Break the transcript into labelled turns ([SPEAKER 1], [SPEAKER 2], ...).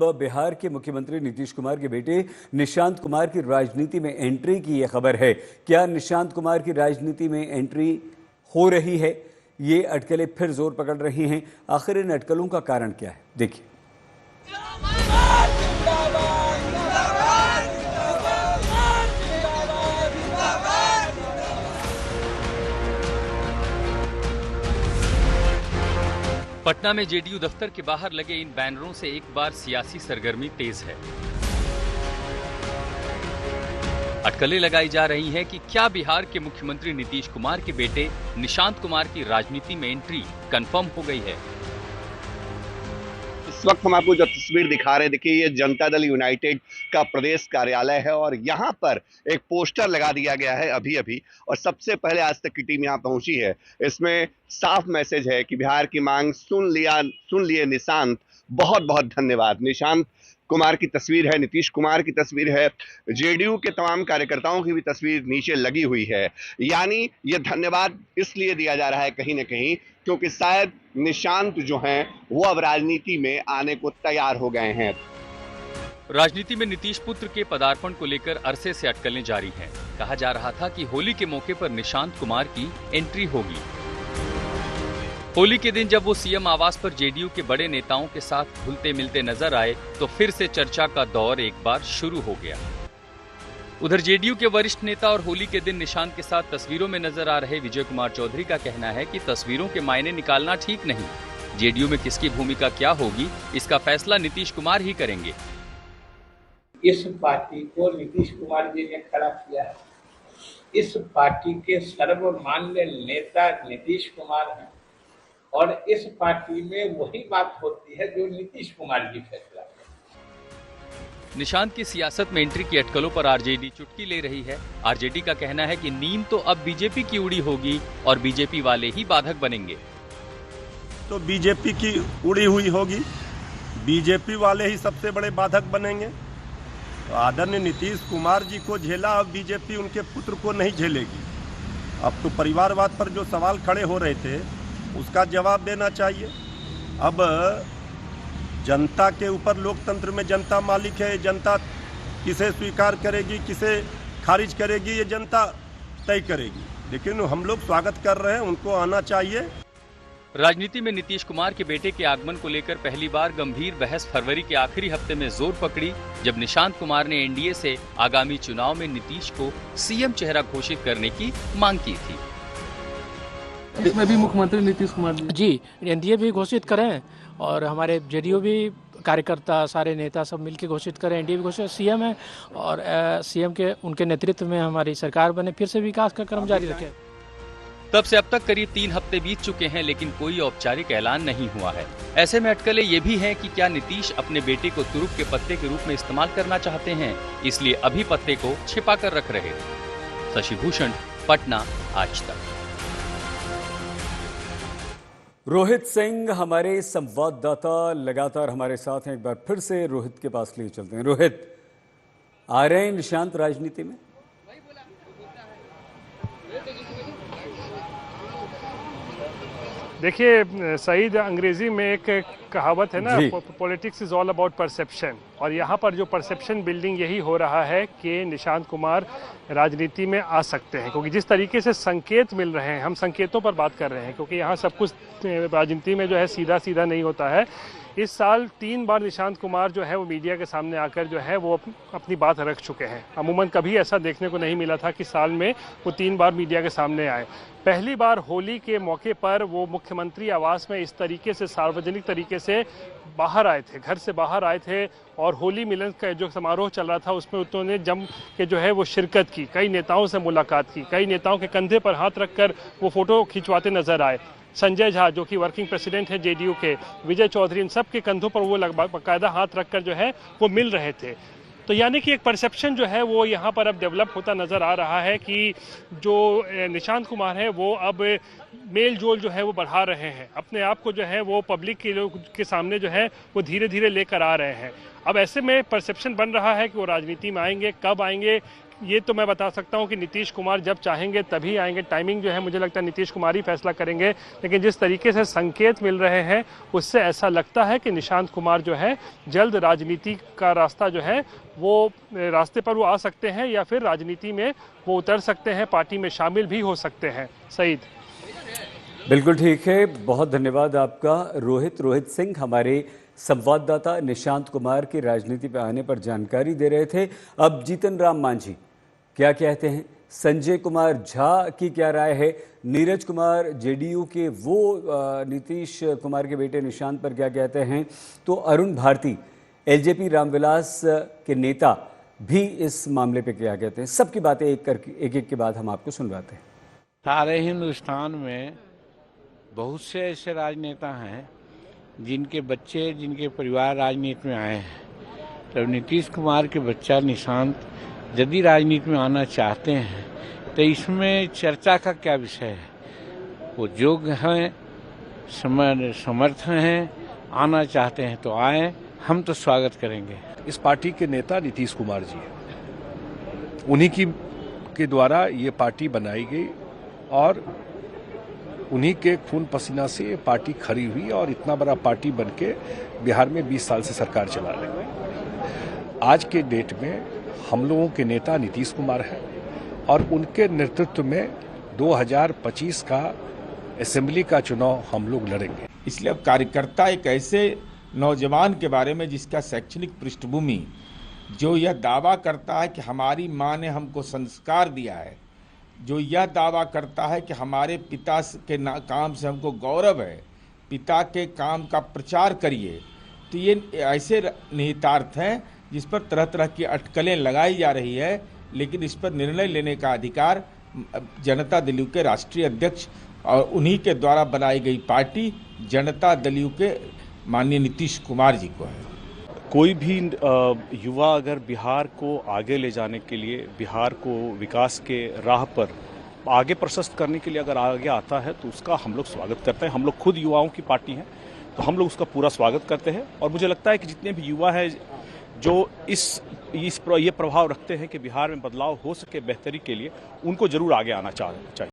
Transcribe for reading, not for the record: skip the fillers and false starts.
[SPEAKER 1] अब बिहार के मुख्यमंत्री नीतीश कुमार के बेटे निशांत कुमार की राजनीति में एंट्री की यह खबर है। क्या निशांत कुमार की राजनीति में एंट्री हो रही है? ये अटकलें फिर जोर पकड़ रही हैं। आखिर इन अटकलों का कारण क्या है, देखिए।
[SPEAKER 2] पटना में जेडीयू दफ्तर के बाहर लगे इन बैनरों से एक बार सियासी सरगर्मी तेज है। अटकलें लगाई जा रही हैं कि क्या बिहार के मुख्यमंत्री नीतीश कुमार के बेटे निशांत कुमार की राजनीति में एंट्री कंफर्म हो गई है।
[SPEAKER 3] इस वक्त हम आपको जो तस्वीर दिखा रहे हैं, देखिए ये जनता दल यूनाइटेड का प्रदेश कार्यालय है और यहाँ पर एक पोस्टर लगा दिया गया है अभी और सबसे पहले आज तक की टीम यहाँ पहुंची है। इसमें साफ मैसेज है कि बिहार की मांग सुन लिए निशांत, बहुत बहुत धन्यवाद। निशांत कुमार की तस्वीर है, नीतीश कुमार की तस्वीर है, जेडीयू के तमाम कार्यकर्ताओं की भी तस्वीर नीचे लगी हुई है। यानी ये धन्यवाद इसलिए दिया जा रहा है कहीं ना कहीं क्योंकि शायद निशांत जो हैं वो अब राजनीति में आने को तैयार हो गए हैं।
[SPEAKER 2] राजनीति में नीतीश पुत्र के पदार्पण को लेकर अरसे से अटकलें जारी हैं। कहा जा रहा था कि होली के मौके पर निशांत कुमार की एंट्री होगी। होली के दिन जब वो सीएम आवास पर जेडीयू के बड़े नेताओं के साथ घुलते मिलते नजर आए तो फिर से चर्चा का दौर एक बार शुरू हो गया। उधर जेडीयू के वरिष्ठ नेता और होली के दिन निशांत के साथ तस्वीरों में नजर आ रहे विजय कुमार चौधरी का कहना है कि तस्वीरों के मायने निकालना ठीक नहीं। जेडीयू में किसकी भूमिका क्या होगी, इसका फैसला नीतीश कुमार ही करेंगे।
[SPEAKER 4] इस पार्टी को नीतीश कुमार जी ने खड़ा किया है। इस पार्टी के सर्वमान्य नेता नीतीश कुमार हैं और इस पार्टी में वही बात होती है जो नीतीश कुमार जी फैसला करते हैं।
[SPEAKER 2] निशांत की सियासत में एंट्री की अटकलों पर आरजेडी चुटकी ले रही है। आरजेडी का कहना है कि नींद तो अब बीजेपी की उड़ी होगी और बीजेपी वाले ही बाधक बनेंगे।
[SPEAKER 5] तो बीजेपी की उड़ी हुई होगी, बीजेपी वाले ही सबसे बड़े बाधक बनेंगे। तो आदरणीय नीतीश कुमार जी को झेला, अब बीजेपी उनके पुत्र को नहीं झेलेगी। अब तो परिवारवाद पर जो सवाल खड़े हो रहे थे उसका जवाब देना चाहिए। अब जनता के ऊपर लोकतंत्र में जनता मालिक है। जनता किसे स्वीकार करेगी, किसे खारिज करेगी, ये जनता तय करेगी। लेकिन हम लोग स्वागत कर रहे हैं, उनको आना चाहिए।
[SPEAKER 2] राजनीति में नीतीश कुमार के बेटे के आगमन को लेकर पहली बार गंभीर बहस फरवरी के आखिरी हफ्ते में जोर पकड़ी, जब निशांत कुमार ने एनडीए से आगामी चुनाव में नीतीश को सीएम चेहरा घोषित करने की मांग की थी।
[SPEAKER 6] इसमें भी मुख्यमंत्री नीतीश कुमार जी एनडीए भी घोषित करें और हमारे जेडीयू भी कार्यकर्ता सारे नेता सब मिलकर घोषित करें, एनडीए भी घोषित, सीएम है और सीएम के उनके नेतृत्व में हमारी सरकार बने, फिर से विकास का क्रम जारी रखें।
[SPEAKER 2] तब से अब तक करीब 3 हफ्ते बीत चुके हैं लेकिन कोई औपचारिक ऐलान नहीं हुआ है। ऐसे में अटकलें ये भी हैं कि क्या नीतीश अपने बेटे को तुरुप के पत्ते के रूप में इस्तेमाल करना चाहते हैं, इसलिए अभी पत्ते को छिपा कर रख रहे। शशि भूषण, पटना, आज तक।
[SPEAKER 1] रोहित सिंह हमारे संवाददाता लगातार हमारे साथ हैं। एक बार फिर से रोहित के पास लिए चलते हैं। रोहित, आ रहे हैं निशांत राजनीति में?
[SPEAKER 7] देखिए सईद, अंग्रेजी में एक कहावत है ना, politics is all about perception, और यहाँ पर जो परसेप्शन बिल्डिंग यही हो रहा है कि निशांत कुमार राजनीति में आ सकते हैं, क्योंकि जिस तरीके से संकेत मिल रहे हैं, हम संकेतों पर बात कर रहे हैं, क्योंकि यहाँ सब कुछ राजनीति में जो है सीधा सीधा नहीं होता है। इस साल 3 बार निशांत कुमार जो है वो मीडिया के सामने आकर जो है वो अपनी बात रख चुके हैं। अमूमन कभी ऐसा देखने को नहीं मिला था कि साल में वो 3 बार मीडिया के सामने आए। पहली बार होली के मौके पर वो मुख्यमंत्री आवास में इस तरीके से सार्वजनिक तरीके से बाहर आए थे, घर से बाहर आए थे, और होली मिलन का जो समारोह चल रहा था उसमें उन्होंने जम के जो है वो शिरकत की, कई नेताओं से मुलाकात की, कई नेताओं के कंधे पर हाथ रखकर वो फोटो खिंचवाते नजर आए। संजय झा जो कि वर्किंग प्रेसिडेंट है जेडीयू के, विजय चौधरी, इन सब के कंधों पर वो बाकायदा हाथ रखकर जो है वो मिल रहे थे। तो यानी कि एक परसेप्शन जो है वो यहाँ पर अब डेवलप होता नज़र आ रहा है कि जो निशांत कुमार है वो अब मेल जोल जो है वो बढ़ा रहे हैं, अपने आप को जो है वो पब्लिक के सामने जो है वो धीरे धीरे लेकर आ रहे हैं। अब ऐसे में परसेप्शन बन रहा है कि वो राजनीति में आएंगे, कब आएंगे, ये तो मैं बता सकता हूं कि नीतीश कुमार जब चाहेंगे तभी आएंगे। टाइमिंग जो है मुझे लगता है नीतीश कुमार ही फैसला करेंगे, लेकिन जिस तरीके से संकेत मिल रहे हैं उससे ऐसा लगता है कि निशांत कुमार जो है जल्द राजनीति का रास्ता जो है वो रास्ते पर वो आ सकते हैं या फिर राजनीति में वो उतर सकते हैं, पार्टी में शामिल भी हो सकते हैं। सईद,
[SPEAKER 1] बिल्कुल ठीक है, बहुत धन्यवाद आपका रोहित सिंह हमारे संवाददाता निशांत कुमार की राजनीति पर आने पर जानकारी दे रहे थे। अब जीतन राम मांझी क्या कहते हैं, संजय कुमार झा की क्या राय है, नीरज कुमार जेडीयू के वो नीतीश कुमार के बेटे निशांत पर क्या कहते हैं, तो अरुण भारती एलजेपी रामविलास के नेता भी इस मामले पे क्या कहते हैं, सबकी बातें एक के बाद हम आपको सुनवाते हैं।
[SPEAKER 8] सारे हिंदुस्तान में बहुत से ऐसे राजनेता हैं जिनके बच्चे, जिनके परिवार राजनीति में आए हैं। तो नीतीश कुमार के बच्चा निशांत यदि राजनीति में आना चाहते हैं तो इसमें चर्चा का क्या विषय है। वो योग्य हैं, समर्थ हैं, आना चाहते हैं तो आए, हम तो स्वागत करेंगे।
[SPEAKER 9] इस पार्टी के नेता नीतीश कुमार जी हैं, उन्हीं के द्वारा ये पार्टी बनाई गई और उन्हीं के खून पसीना से ये पार्टी खड़ी हुई और इतना बड़ा पार्टी बनके बिहार में 20 साल से सरकार चला रहे हैं। आज के डेट में हम लोगों के नेता नीतीश कुमार हैं और उनके नेतृत्व में 2025 का असेंबली का चुनाव हम लोग लड़ेंगे।
[SPEAKER 10] इसलिए अब कार्यकर्ता एक ऐसे नौजवान के बारे में जिसका शैक्षणिक पृष्ठभूमि, जो यह दावा करता है कि हमारी माँ ने हमको संस्कार दिया है, जो यह दावा करता है कि हमारे पिता के काम से हमको गौरव है, पिता के काम का प्रचार करिए, तो ये ऐसे निहितार्थ हैं जिस पर तरह तरह की अटकलें लगाई जा रही है। लेकिन इस पर निर्णय लेने का अधिकार जनता दल के राष्ट्रीय अध्यक्ष और उन्हीं के द्वारा बनाई गई पार्टी जनता दल के माननीय नीतीश कुमार जी को है।
[SPEAKER 9] कोई भी युवा अगर बिहार को आगे ले जाने के लिए, बिहार को विकास के राह पर आगे प्रशस्त करने के लिए अगर आगे आता है तो उसका हम लोग स्वागत करते हैं। हम लोग खुद युवाओं की पार्टी हैं तो हम लोग उसका पूरा स्वागत करते हैं और मुझे लगता है कि जितने भी युवा हैं जो ये प्रभाव रखते हैं कि बिहार में बदलाव हो सके बेहतरी के लिए, उनको जरूर आगे आना चाहिए।